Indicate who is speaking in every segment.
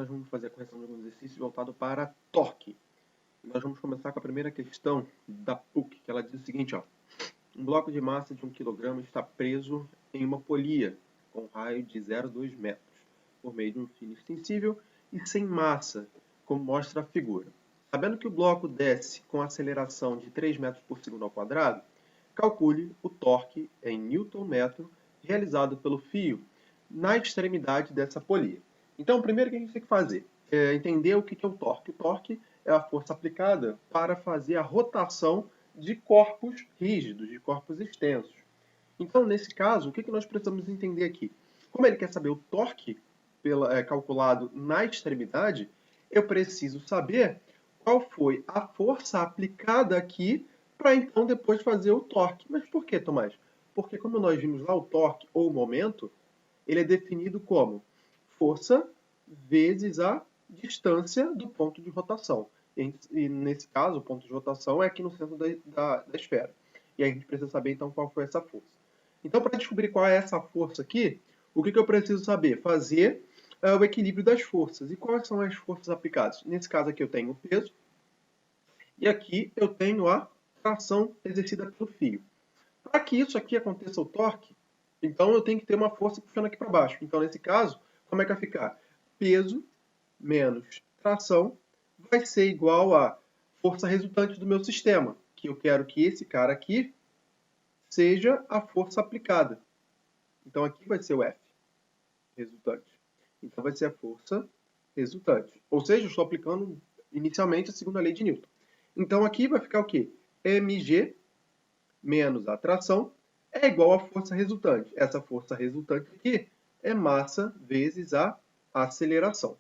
Speaker 1: nós vamos fazer a correção de alguns exercícios voltados para torque. Nós vamos começar com a primeira questão da PUC, que ela diz o seguinte, ó. Um bloco de massa de 1 kg está preso em uma polia com raio de 0,2 metros, por meio de um fio extensível e sem massa, como mostra a figura. Sabendo que o bloco desce com aceleração de 3 metros por segundo ao quadrado, calcule o torque em Newton-metro realizado pelo fio na extremidade dessa polia. Então, o primeiro que a gente tem que fazer é entender o que é o torque. O torque é a força aplicada para fazer a rotação de corpos rígidos, de corpos extensos. Então, nesse caso, o que nós precisamos entender aqui? Como ele quer saber o torque calculado na extremidade, eu preciso saber qual foi a força aplicada aqui para então depois fazer o torque. Mas por que, Tomás? Porque como nós vimos lá, o torque ou momento, ele é definido como força vezes a distância do ponto de rotação. E nesse caso, o ponto de rotação é aqui no centro da esfera. E a gente precisa saber, então, qual foi essa força. Então, para descobrir qual é essa força aqui, o que eu preciso saber? Fazer o equilíbrio das forças. E quais são as forças aplicadas? Nesse caso aqui eu tenho o peso. E aqui eu tenho a tração exercida pelo fio. Para que isso aqui aconteça o torque, então eu tenho que ter uma força puxando aqui para baixo. Então, nesse caso, como é que vai ficar? Peso menos tração vai ser igual a força resultante do meu sistema, que eu quero que esse cara aqui seja a força aplicada. Então, aqui vai ser o F, resultante. Então, vai ser a força resultante. Ou seja, eu estou aplicando inicialmente a segunda lei de Newton. Então, aqui vai ficar o quê? mg menos a tração é igual à força resultante. Essa força resultante aqui é massa vezes a aceleração.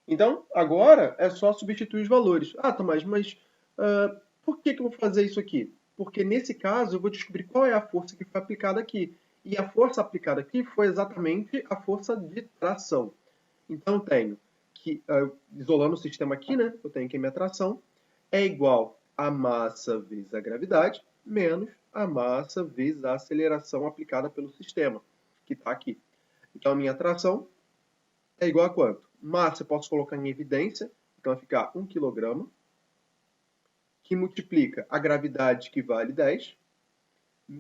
Speaker 1: Então, agora é só substituir os valores. Ah, Tomás, mas por que eu vou fazer isso aqui? Porque nesse caso eu vou descobrir qual é a força que foi aplicada aqui. E a força aplicada aqui foi exatamente a força de tração. Então, eu tenho que, isolando o sistema aqui, né, eu tenho que a minha tração é igual a massa vezes a gravidade, menos a massa vezes a aceleração aplicada pelo sistema, que está aqui. Então, a minha tração é igual a quanto? Massa eu posso colocar em evidência, então vai ficar 1 kg, que multiplica a gravidade, que vale 10,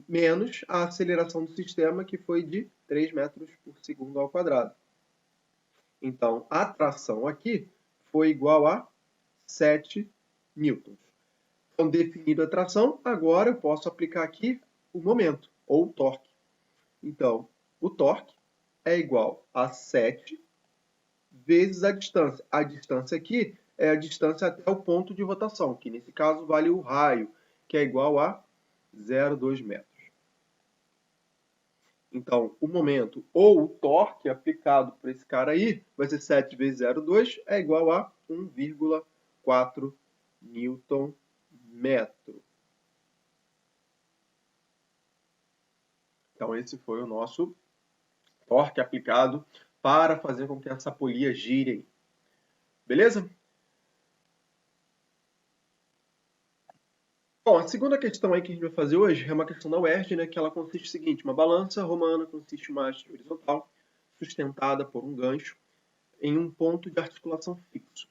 Speaker 1: menos a aceleração do sistema, que foi de 3 metros por segundo ao quadrado. Então, a tração aqui foi igual a 7 newtons. Então, definido a tração, agora eu posso aplicar aqui o momento, ou o torque. Então, o torque é igual a 7 vezes a distância. A distância aqui é a distância até o ponto de rotação, que nesse caso vale o raio, que é igual a 0,2 metros. Então, o momento ou o torque aplicado por esse cara aí vai ser 7 vezes 0,2 é igual a 1,4 Newton metro. Então, esse foi o nosso torque aplicado para fazer com que essa polia gire. Beleza? Bom, a segunda questão aí que a gente vai fazer hoje é uma questão da UERJ, né, que ela consiste no seguinte: uma balança romana consiste em uma haste horizontal sustentada por um gancho em um ponto de articulação fixo.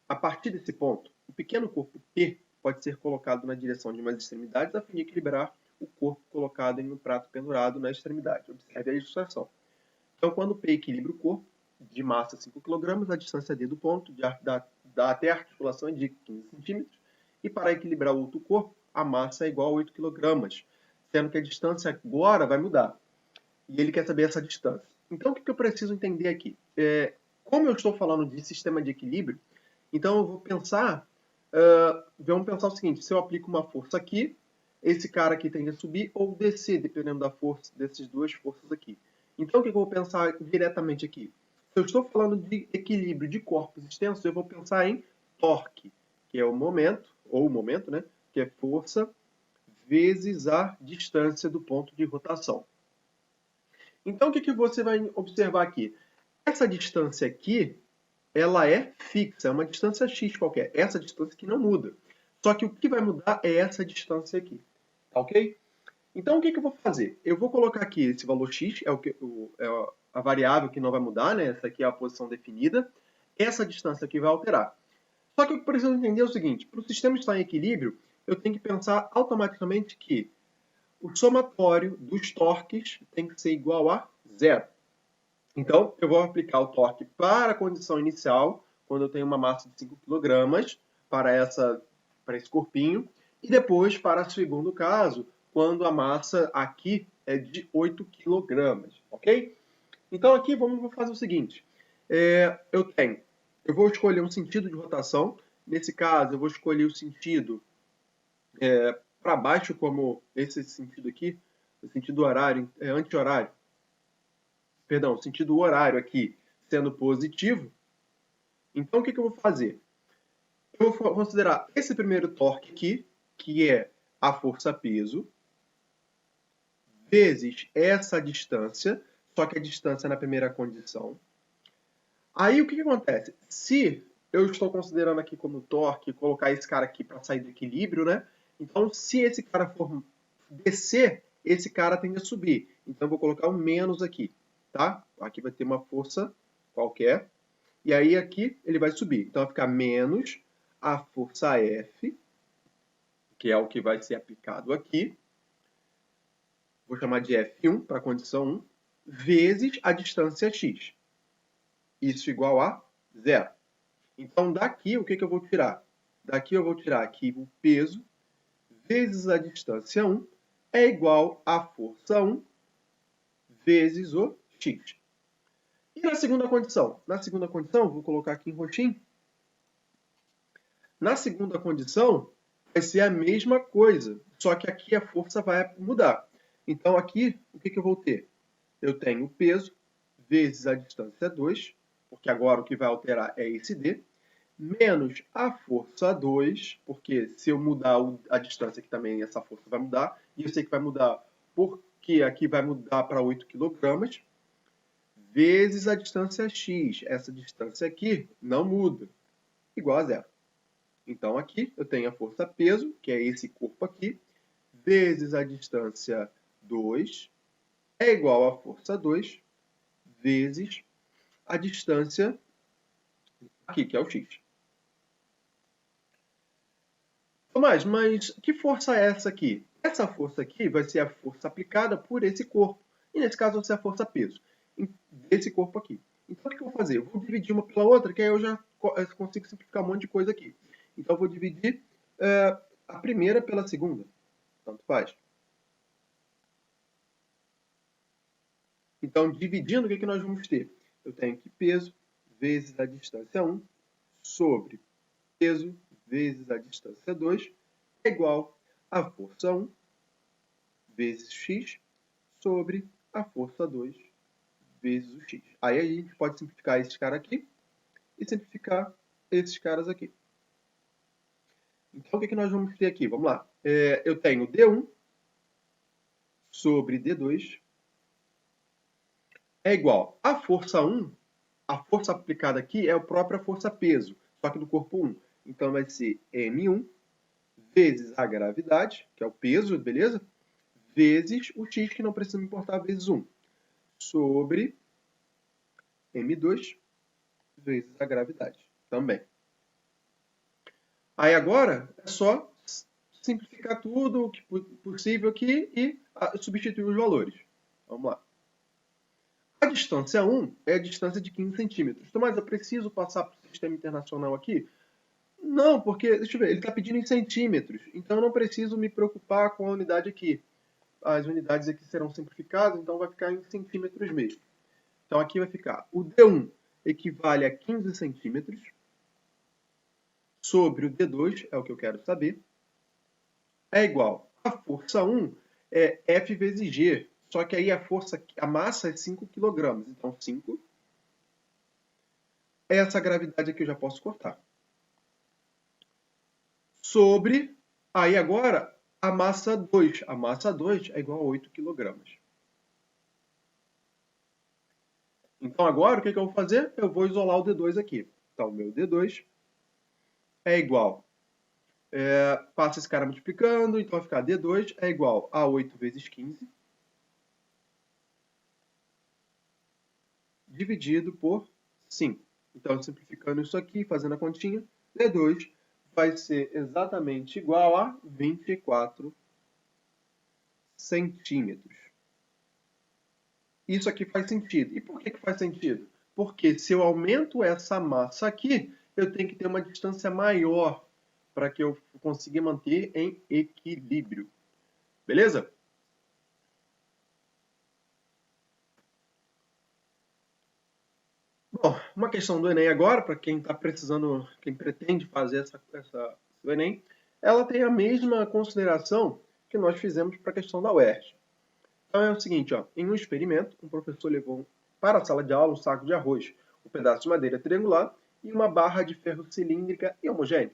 Speaker 1: A partir desse ponto, o pequeno corpo P pode ser colocado na direção de umas extremidades a fim de equilibrar o corpo colocado em um prato pendurado na extremidade. Observe a ilustração. Então, quando P equilibra o corpo, de massa 5 kg, a distância D do ponto até a articulação é de 15 cm, e para equilibrar o outro corpo, a massa é igual a 8 kg, sendo que a distância agora vai mudar. E ele quer saber essa distância. Então, o que eu preciso entender aqui? Como eu estou falando de sistema de equilíbrio, então eu vou pensar, vamos pensar o seguinte: se eu aplico uma força aqui, esse cara aqui tende a subir ou descer, dependendo da força dessas duas forças aqui. Então, o que eu vou pensar diretamente aqui? Se eu estou falando de equilíbrio de corpos extensos, eu vou pensar em torque, que é o momento, né? Que é força vezes a distância do ponto de rotação. Então, o que você vai observar aqui? Essa distância aqui, ela é fixa, é uma distância x qualquer. Essa distância aqui não muda. Só que o que vai mudar é essa distância aqui. Tá ok? Então, o que eu vou fazer? Eu vou colocar aqui esse valor x, é a variável que não vai mudar, né? Essa aqui é a posição definida. Essa distância aqui vai alterar. Só que eu preciso entender o seguinte, para o sistema estar em equilíbrio, eu tenho que pensar automaticamente que o somatório dos torques tem que ser igual a zero. Então, eu vou aplicar o torque para a condição inicial, quando eu tenho uma massa de 5 kg, para esse corpinho, e depois para o segundo caso, quando a massa aqui é de 8 kg, ok? Então aqui vamos fazer o seguinte, eu vou escolher um sentido de rotação, nesse caso eu vou escolher o sentido para baixo, como esse sentido aqui, o sentido horário, anti-horário, perdão, o sentido horário aqui sendo positivo. Então o que eu vou fazer? Eu vou considerar esse primeiro torque aqui, que é a força-peso, vezes essa distância, só que a distância na primeira condição. Aí o que acontece? Se eu estou considerando aqui como torque, colocar esse cara aqui para sair do equilíbrio, né? Então, se esse cara for descer, esse cara tende a subir. Então, eu vou colocar um menos aqui, tá? Aqui vai ter uma força qualquer. E aí, aqui, ele vai subir. Então, vai ficar menos a força F, que é o que vai ser aplicado aqui. Vou chamar de F1 para a condição 1, vezes a distância x. Isso igual a zero. Então, daqui, o que eu vou tirar? Daqui eu vou tirar aqui o peso vezes a distância 1 é igual a força 1 vezes o x. E na segunda condição? Na segunda condição, vou colocar aqui em roxinho. Na segunda condição, vai ser a mesma coisa, só que aqui a força vai mudar. Então, aqui, o que eu vou ter? Eu tenho o peso vezes a distância 2, porque agora o que vai alterar é esse d, menos a força 2, porque se eu mudar a distância aqui também, essa força vai mudar, e eu sei que vai mudar porque aqui vai mudar para 8 kg, vezes a distância x. Essa distância aqui não muda, igual a zero. Então aqui eu tenho a força peso, que é esse corpo aqui, vezes a distância 2, é igual a força 2, vezes a distância aqui, que é o x. Tomás, mas que força é essa aqui? Essa força aqui vai ser a força aplicada por esse corpo. E nesse caso vai ser a força peso desse corpo aqui. Então o que eu vou fazer? Eu vou dividir uma pela outra, que aí eu já consigo simplificar um monte de coisa aqui. Então eu vou dividir a primeira pela segunda. Tanto faz. Então, dividindo, o que nós vamos ter? Eu tenho que peso vezes a distância 1 sobre peso vezes a distância 2 é igual a força 1 vezes x sobre a força 2 vezes o x. Aí a gente pode simplificar esses caras aqui e simplificar esses caras aqui. Então, o que nós vamos ter aqui? Vamos lá. Eu tenho D1 sobre D2 é igual a força 1, a força aplicada aqui é a própria força peso, só que do corpo 1. Então, vai ser M1 vezes a gravidade, que é o peso, beleza? Vezes o x, que não precisa me importar, vezes 1, sobre M2 vezes a gravidade também. Aí agora é só simplificar tudo o que possível aqui e substituir os valores. Vamos lá. A distância 1 é a distância de 15 centímetros. Então, mas eu preciso passar para o sistema internacional aqui? Não, porque, deixa eu ver, ele está pedindo em centímetros. Então, eu não preciso me preocupar com a unidade aqui. As unidades aqui serão simplificadas, então vai ficar em centímetros mesmo. Então, aqui vai ficar o D1 equivale a 15 centímetros sobre o D2, é o que eu quero saber, é igual a força 1 é F vezes G. Só que aí a massa é 5 kg. Então, 5. Essa gravidade aqui eu já posso cortar. Sobre, aí agora, a massa 2. A massa 2 é igual a 8 kg. Então, agora, o que eu vou fazer? Eu vou isolar o D2 aqui. Então, o meu D2 é igual Passa esse cara multiplicando, então vai ficar D2 é igual a 8 vezes 15, dividido por 5. Então, simplificando isso aqui, fazendo a continha, D2 vai ser exatamente igual a 24 centímetros. Isso aqui faz sentido. E por que faz sentido? Porque se eu aumento essa massa aqui, eu tenho que ter uma distância maior para que eu consiga manter em equilíbrio. Beleza? Bom, uma questão do Enem agora, para quem está precisando, quem pretende fazer o Enem, ela tem a mesma consideração que nós fizemos para a questão da UERJ. Então é o seguinte, ó, em um experimento, um professor levou para a sala de aula um saco de arroz, um pedaço de madeira triangular e uma barra de ferro cilíndrica e homogênea.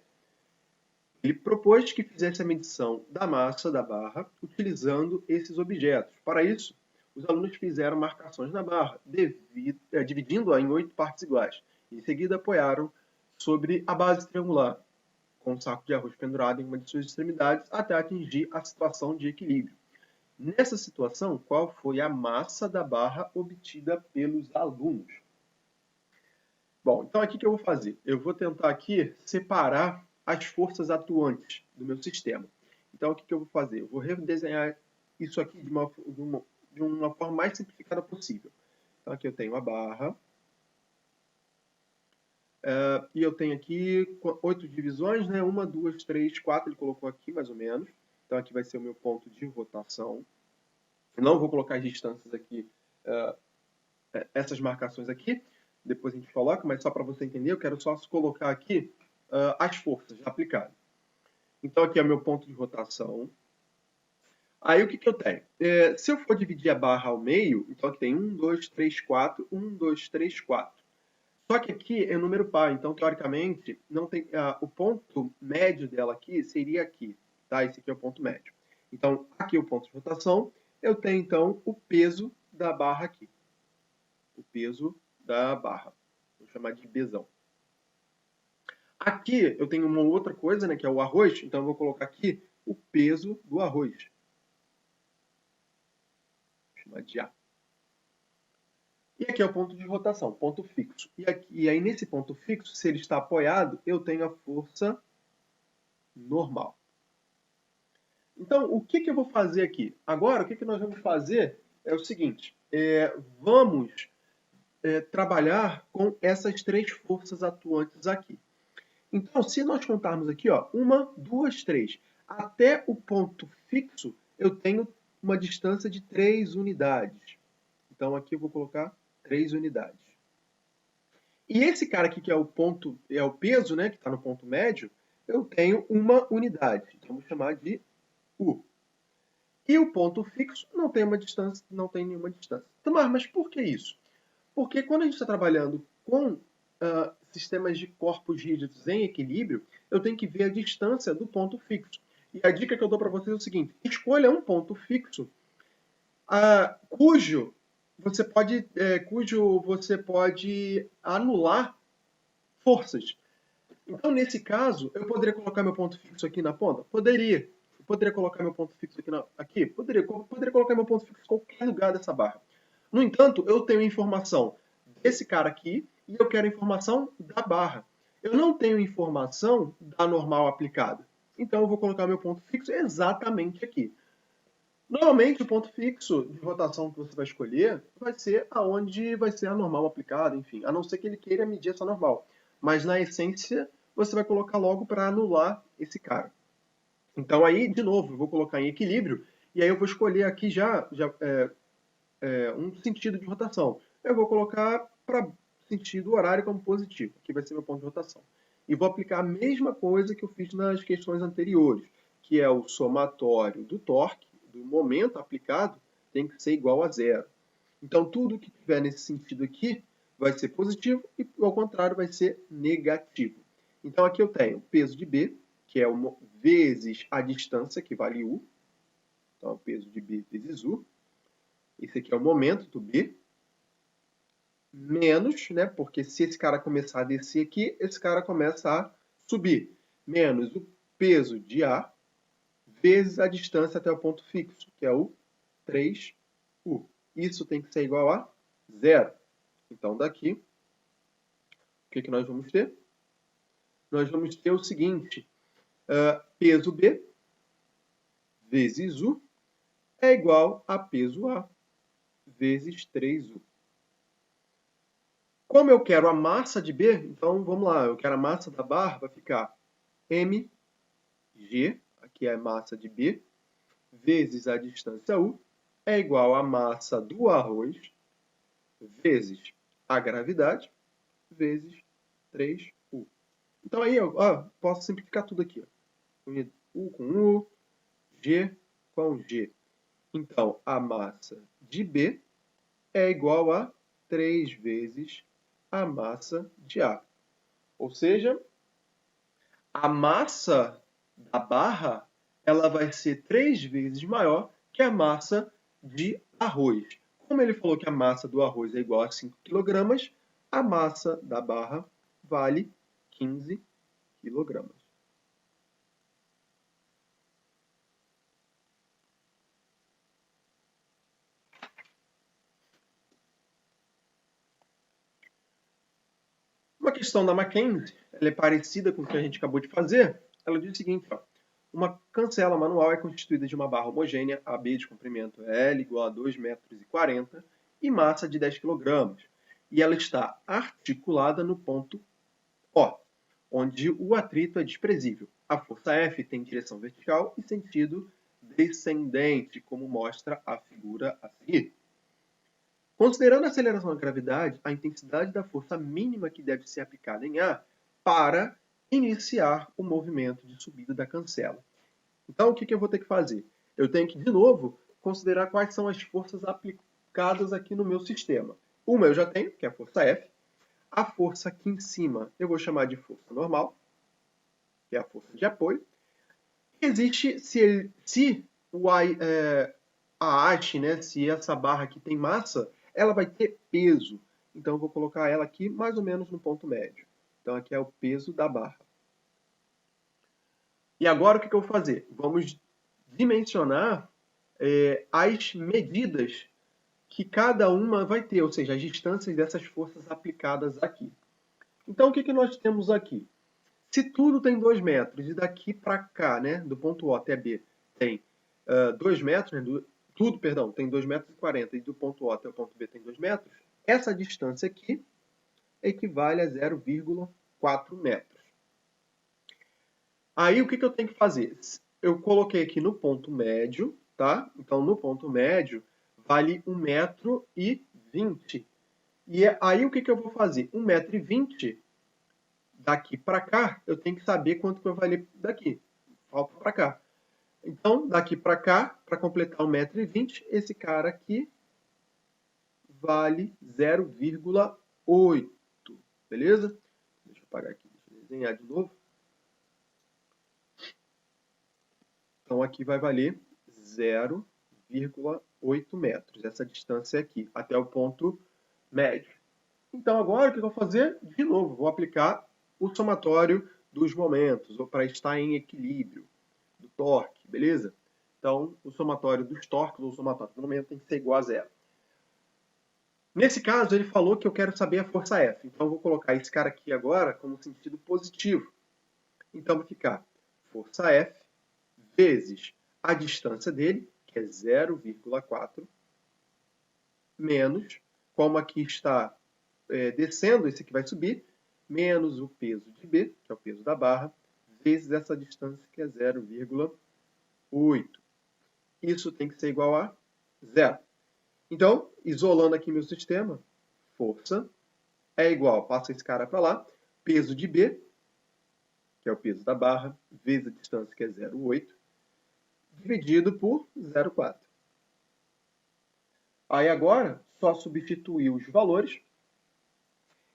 Speaker 1: Ele propôs que fizesse a medição da massa da barra utilizando esses objetos. Para isso, os alunos fizeram marcações na barra, dividindo-a em 8 partes iguais. Em seguida, apoiaram sobre a base triangular, com um saco de arroz pendurado em uma de suas extremidades, até atingir a situação de equilíbrio. Nessa situação, qual foi a massa da barra obtida pelos alunos? Bom, então aqui que eu vou fazer? Eu vou tentar aqui separar as forças atuantes do meu sistema. Então o que eu vou fazer? Eu vou redesenhar isso aqui de uma forma mais simplificada possível. Então aqui eu tenho a barra. E eu tenho aqui 8 divisões, né? 1, 2, 3, 4, ele colocou aqui mais ou menos. Então aqui vai ser o meu ponto de rotação. Eu não vou colocar as distâncias aqui, essas marcações aqui. Depois a gente coloca, mas só para você entender, eu quero só colocar aqui as forças aplicadas. Então aqui é o meu ponto de rotação. Aí o que eu tenho? Se eu for dividir a barra ao meio, então aqui tem 1, 2, 3, 4, 1, 2, 3, 4. Só que aqui é número par, então teoricamente não tem, o ponto médio dela aqui seria aqui, tá? Esse aqui é o ponto médio. Então aqui é o ponto de rotação, eu tenho então o peso da barra aqui. O peso da barra. Vou chamar de Bzão. Aqui eu tenho uma outra coisa, né, que é o arroz, então eu vou colocar aqui o peso do arroz. Vou chamar de A. E aqui é o ponto de rotação, ponto fixo. E aí nesse ponto fixo, se ele está apoiado, eu tenho a força normal. Então, o que eu vou fazer aqui? Agora, o que nós vamos fazer é o seguinte, vamos trabalhar com essas 3 forças atuantes aqui. Então, se nós contarmos aqui, ó, 1, 2, 3, até o ponto fixo, eu tenho uma distância de 3 unidades. Então, aqui eu vou colocar 3 unidades. E esse cara aqui, que é o ponto, é o peso, né, que está no ponto médio, eu tenho 1 unidade. Então, vou chamar de U. E o ponto fixo não tem uma distância, não tem nenhuma distância. Então, mas por que isso? Porque quando a gente está trabalhando com sistemas de corpos rígidos em equilíbrio, eu tenho que ver a distância do ponto fixo. E a dica que eu dou para vocês é o seguinte: escolha um ponto fixo cujo você pode anular forças. Então, nesse caso, eu poderia colocar meu ponto fixo aqui na ponta? Poderia. Eu poderia colocar meu ponto fixo aqui? Poderia. Poderia colocar meu ponto fixo em qualquer lugar dessa barra. No entanto, eu tenho informação desse cara aqui e eu quero informação da barra. Eu não tenho informação da normal aplicada. Então, eu vou colocar meu ponto fixo exatamente aqui. Normalmente, o ponto fixo de rotação que você vai escolher vai ser aonde vai ser a normal aplicada, enfim, a não ser que ele queira medir essa normal. Mas, na essência, você vai colocar logo para anular esse cara. Então, aí, de novo, eu vou colocar em equilíbrio, e aí eu vou escolher aqui já um sentido de rotação. Eu vou colocar para sentido horário como positivo, que vai ser meu ponto de rotação. E vou aplicar a mesma coisa que eu fiz nas questões anteriores, que é o somatório do torque, do momento aplicado, tem que ser igual a zero. Então, tudo que tiver nesse sentido aqui vai ser positivo e, ao contrário, vai ser negativo. Então, aqui eu tenho peso de B, que é vezes a distância, que vale U. Então, o peso de B vezes U. Esse aqui é o momento do B. Menos, né? Porque se esse cara começar a descer aqui, esse cara começa a subir. Menos o peso de A vezes a distância até o ponto fixo, que é o 3U. Isso tem que ser igual a 0. Então, daqui, o que nós vamos ter? Nós vamos ter o seguinte, peso B vezes U é igual a peso A vezes 3U. Como eu quero a massa de B, então vamos lá, eu quero a massa da barra, vai ficar mg, aqui é a massa de B, vezes a distância U, é igual a massa do arroz, vezes a gravidade, vezes 3U. Então aí eu posso simplificar tudo aqui. U com U, G com G. Então, a massa de B é igual a 3 vezes a massa de A. Ou seja, a massa da barra ela vai ser 3 vezes maior que a massa de arroz. Como ele falou que a massa do arroz é igual a 5 kg, a massa da barra vale 15 kg. Uma questão da Mackenzie, ela é parecida com o que a gente acabou de fazer. Ela diz o seguinte, uma cancela manual é constituída de uma barra homogênea, AB de comprimento L igual a 2,40 m e massa de 10 kg. E ela está articulada no ponto O, onde o atrito é desprezível. A força F tem direção vertical e sentido descendente, como mostra a figura a seguir. Considerando a aceleração da gravidade, a intensidade da força mínima que deve ser aplicada em A para iniciar o movimento de subida da cancela. Então, o que eu vou ter que fazer? Eu tenho que, de novo, considerar quais são as forças aplicadas aqui no meu sistema. Uma eu já tenho, que é a força F. A força aqui em cima eu vou chamar de força normal, que é a força de apoio. Existe, se a haste, né, se essa barra aqui tem massa, ela vai ter peso. Então, eu vou colocar ela aqui mais ou menos no ponto médio. Então, aqui é o peso da barra. E agora, o que eu vou fazer? Vamos dimensionar as medidas que cada uma vai ter, ou seja, as distâncias dessas forças aplicadas aqui. Então, o que nós temos aqui? Se tudo tem 2 metros, e daqui para cá, né, do ponto O até B, tem 2 metros, né, tudo, perdão, tem 2,40 metros, e do ponto O até o ponto B tem 2 metros, essa distância aqui equivale a 0,4 metros. Aí, o que eu tenho que fazer? Eu coloquei aqui no ponto médio, tá? Então, no ponto médio, vale 1,20 m. E aí, o que eu vou fazer? 1,20 m daqui para cá, eu tenho que saber quanto que vai valer daqui. Falta para cá. Então, daqui para cá, para completar 1,20 m, esse cara aqui vale 0,8. Beleza? Deixa eu apagar aqui, deixa eu desenhar de novo. Então, aqui vai valer 0,8 metros, essa distância aqui, até o ponto médio. Então, agora, o que eu vou fazer? De novo, vou aplicar o somatório dos momentos, ou para estar em equilíbrio, do torque, beleza? Então, o somatório dos torques, ou o somatório do momento, tem que ser igual a 0. Nesse caso, ele falou que eu quero saber a força F. Então, eu vou colocar esse cara aqui agora como sentido positivo. Então, vai ficar força F vezes a distância dele, que é 0,4, menos, como aqui está descendo, esse aqui vai subir, menos o peso de B, que é o peso da barra, vezes essa distância, que é 0,8. Isso tem que ser igual a 0. Então, isolando aqui meu sistema, força é igual, passa esse cara para lá, peso de B, que é o peso da barra, vezes a distância, que é 0,8, dividido por 0,4. Aí agora, só substituir os valores.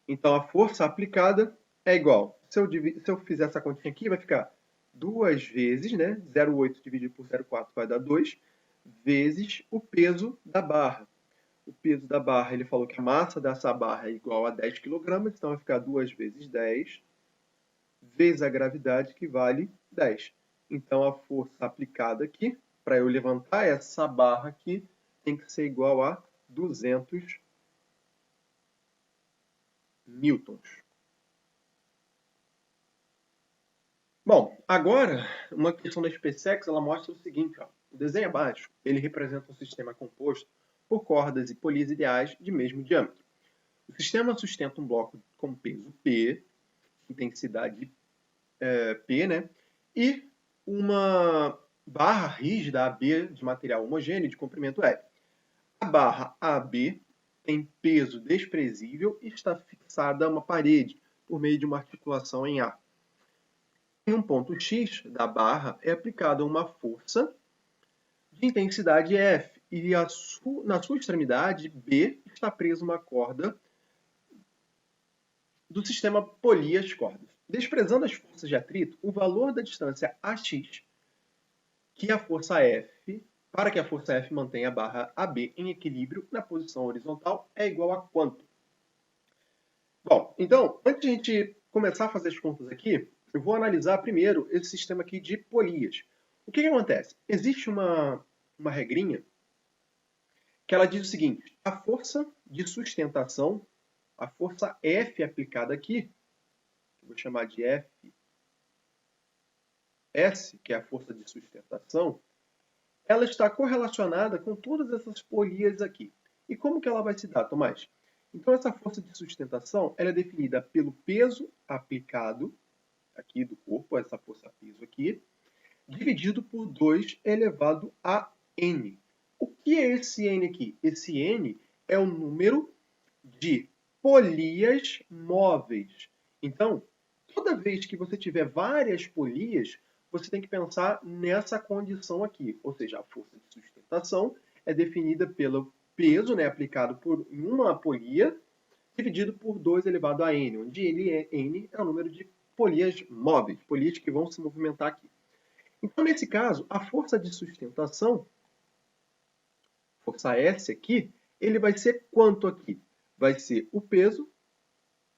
Speaker 1: Então, a força aplicada é igual. Se eu fizer essa continha aqui, vai ficar 2 vezes, né? 0,8 dividido por 0,4 vai dar 2, vezes o peso da barra. O peso da barra, ele falou que a massa dessa barra é igual a 10 kg, então vai ficar 2 vezes 10, vezes a gravidade, que vale 10. Então, a força aplicada aqui, para eu levantar essa barra aqui, tem que ser igual a 200 newtons. Bom, agora, uma questão da SpaceX, ela mostra o seguinte, ó, o desenho abaixo, ele representa um sistema composto por cordas e polias ideais de mesmo diâmetro. O sistema sustenta um bloco com peso P, intensidade P, né? E uma barra rígida AB de material homogêneo de comprimento L. A barra AB tem peso desprezível e está fixada a uma parede por meio de uma articulação em A. Em um ponto X da barra é aplicada uma força de intensidade F e na sua extremidade B está presa uma corda do sistema polias cordas. Desprezando as forças de atrito, o valor da distância AX, que a força F, para que a força F mantenha a barra AB em equilíbrio na posição horizontal, é igual a quanto? Bom, então, antes de a gente começar a fazer as contas aqui, eu vou analisar primeiro esse sistema aqui de polias. O que acontece? Existe uma regrinha que ela diz o seguinte: a força de sustentação, a força F aplicada aqui, vou chamar de Fs, que é a força de sustentação, ela está correlacionada com todas essas polias aqui. E como que ela vai se dar, Tomás? Então, essa força de sustentação ela é definida pelo peso aplicado aqui do corpo, essa força peso aqui, dividido por 2 elevado a n. O que é esse n aqui? Esse n é o número de polias móveis. Então, toda vez que você tiver várias polias, você tem que pensar nessa condição aqui. Ou seja, a força de sustentação é definida pelo peso, né, aplicado por uma polia, dividido por 2 elevado a n, onde n é o número de polias móveis, polias que vão se movimentar aqui. Então, nesse caso, a força de sustentação, força S aqui, ele vai ser quanto aqui? Vai ser o peso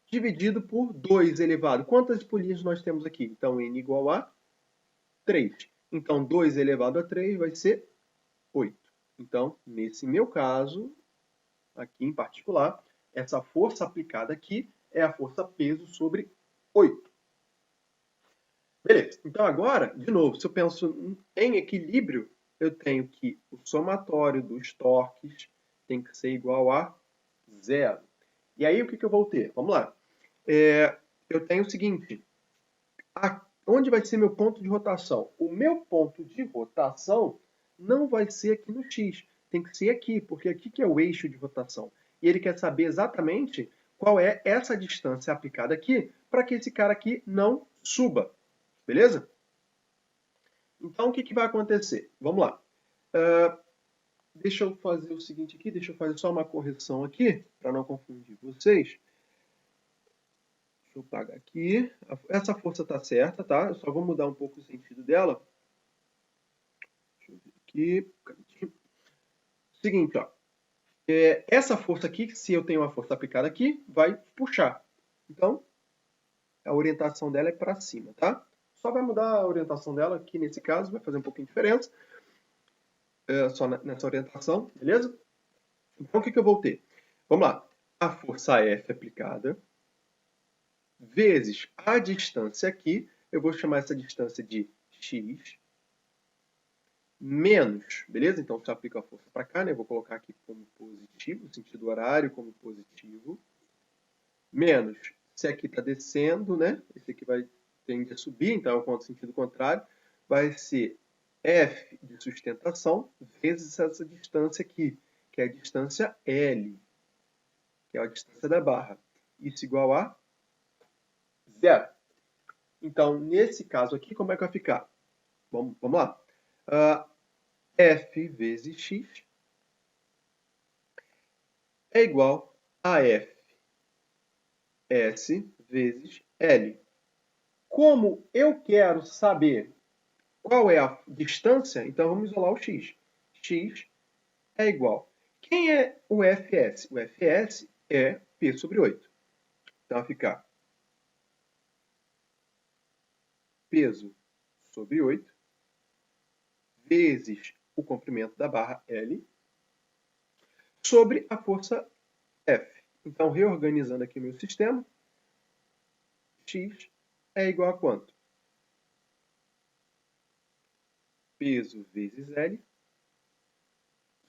Speaker 1: dividido por 2 elevado. Quantas polias nós temos aqui? Então, n igual a 3. Então, 2 elevado a 3 vai ser 8. Então, nesse meu caso, aqui em particular, essa força aplicada aqui é a força peso sobre 8. Beleza. Então, agora, de novo, se eu penso em equilíbrio, eu tenho que o somatório dos torques tem que ser igual a 0. E aí, o que eu vou ter? Vamos lá. Eu tenho o seguinte. Onde vai ser meu ponto de rotação? O meu ponto de rotação não vai ser aqui no X. Tem que ser aqui, porque aqui que é o eixo de rotação. E ele quer saber exatamente qual é essa distância aplicada aqui para que esse cara aqui não suba. Beleza? Então, o que vai acontecer? Vamos lá. Deixa eu fazer o seguinte aqui, deixa eu fazer só uma correção aqui, para não confundir vocês. Deixa eu apagar aqui. Essa força está certa, tá? Eu só vou mudar um pouco o sentido dela. Deixa eu ver aqui. Seguinte, ó. Essa força aqui, se eu tenho uma força aplicada aqui, vai puxar. Então, a orientação dela é para cima, tá? Só vai mudar a orientação dela aqui nesse caso, vai fazer um pouquinho de diferença. Só nessa orientação, beleza? Então, o que eu vou ter? Vamos lá. A força F aplicada vezes a distância aqui, eu vou chamar essa distância de x, menos, beleza? Então, se eu aplico a força para cá, né? Eu vou colocar aqui como positivo, sentido horário como positivo, menos, se aqui está descendo, né? Esse aqui vai tender a subir, então é o sentido contrário, vai ser F de sustentação vezes essa distância aqui, que é a distância L, que é a distância da barra. Isso igual a 0. Então, nesse caso aqui, como é que vai ficar? Vamos lá. F vezes x é igual a F S vezes L. Como eu quero saber qual é a distância, então vamos isolar o x. X é igual. Quem é o Fs? O Fs é P sobre 8. Então vai ficar peso sobre 8, vezes o comprimento da barra L, sobre a força F. Então, reorganizando aqui meu sistema, X é igual a quanto? Peso vezes L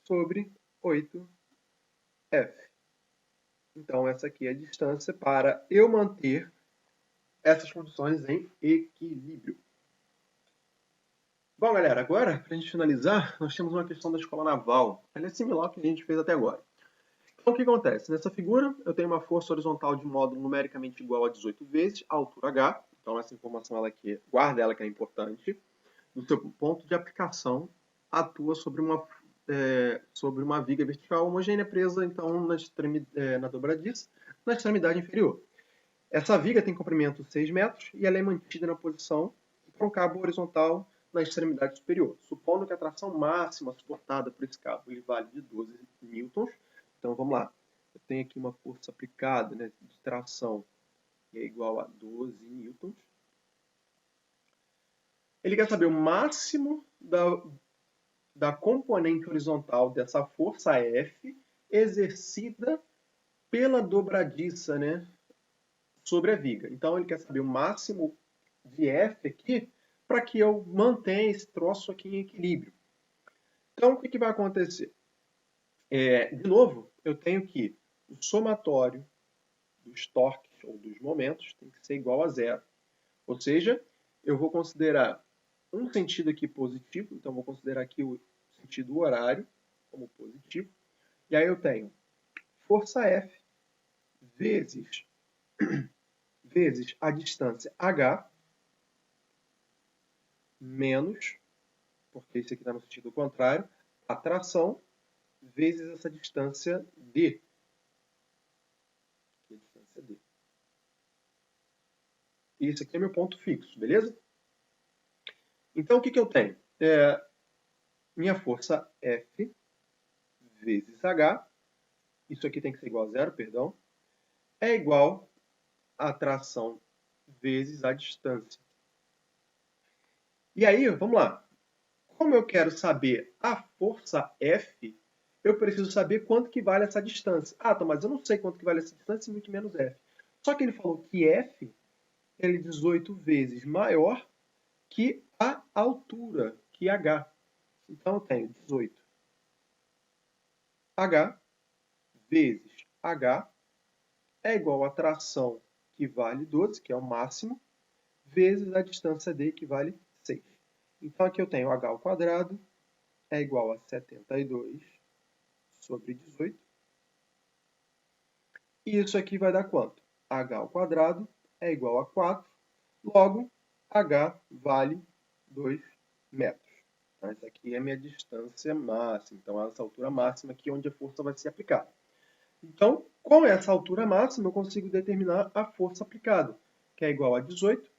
Speaker 1: sobre 8F. Então, essa aqui é a distância para eu manter essas condições em equilíbrio. Bom, galera, agora, para a gente finalizar, nós temos uma questão da escola naval. Ela é similar ao que a gente fez até agora. Então, o que acontece? Nessa figura, eu tenho uma força horizontal de módulo numericamente igual a 18 vezes a altura H. Então, essa informação ela aqui, guarda ela que é importante. No seu ponto de aplicação, atua sobre uma viga vertical homogênea presa, então, na dobradiça, na extremidade inferior. Essa viga tem comprimento 6 metros e ela é mantida na posição por um cabo horizontal na extremidade superior. Supondo que a tração máxima suportada por esse cabo ele vale de 12 newtons. Então, vamos lá. Eu tenho aqui uma força aplicada, né, de tração que é igual a 12 newtons. Ele quer saber o máximo da componente horizontal dessa força F exercida pela dobradiça, né, sobre a viga. Então, ele quer saber o máximo de F aqui para que eu mantenha esse troço aqui em equilíbrio. Então, o que vai acontecer? De novo, eu tenho que o somatório dos torques ou dos momentos tem que ser igual a zero. Ou seja, eu vou considerar um sentido aqui positivo, então vou considerar aqui o sentido horário como positivo. E aí eu tenho força F vezes a distância H menos, porque esse aqui está no sentido contrário, a tração vezes essa distância D. Aqui é a distância D. Esse aqui é meu ponto fixo, beleza? Então, o que eu tenho? Minha força F vezes H, isso aqui tem que ser igual a zero, perdão, é igual a tração vezes a distância. E aí, vamos lá. Como eu quero saber a força F, eu preciso saber quanto que vale essa distância. Ah, tá, mas eu não sei quanto que vale essa distância e muito menos F. Só que ele falou que F é 18 vezes maior que a altura, que H. Então, eu tenho 18 H vezes H é igual a tração, que vale 12, que é o máximo, vezes a distância D, que vale 6. Então, aqui eu tenho H ao quadrado é igual a 72 sobre 18. E isso aqui vai dar quanto? H ao quadrado é igual a 4. Logo, H vale 2 metros. Então, essa aqui é a minha distância máxima. Então, essa altura máxima aqui é onde a força vai ser aplicada. Então, com essa altura máxima, eu consigo determinar a força aplicada, que é igual a 18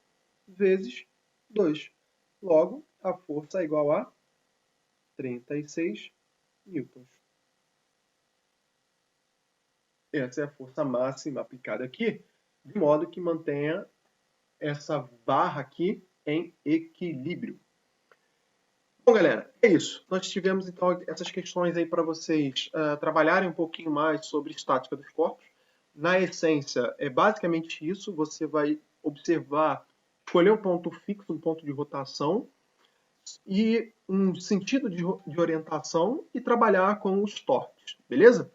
Speaker 1: vezes 2. Logo, a força é igual a 36 newtons. Essa é a força máxima aplicada aqui, de modo que mantenha essa barra aqui em equilíbrio. Bom, galera, é isso. Nós tivemos, então, essas questões aí para vocês trabalharem um pouquinho mais sobre estática dos corpos. Na essência, é basicamente isso. Você vai observar, escolher um ponto fixo, um ponto de rotação e um sentido de orientação e trabalhar com os torques, beleza?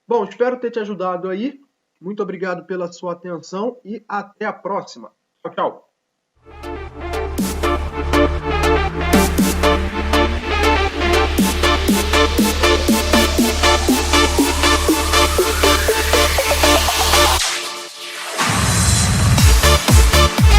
Speaker 1: Bom, espero ter te ajudado aí. Muito obrigado pela sua atenção e até a próxima. Tchau, tchau.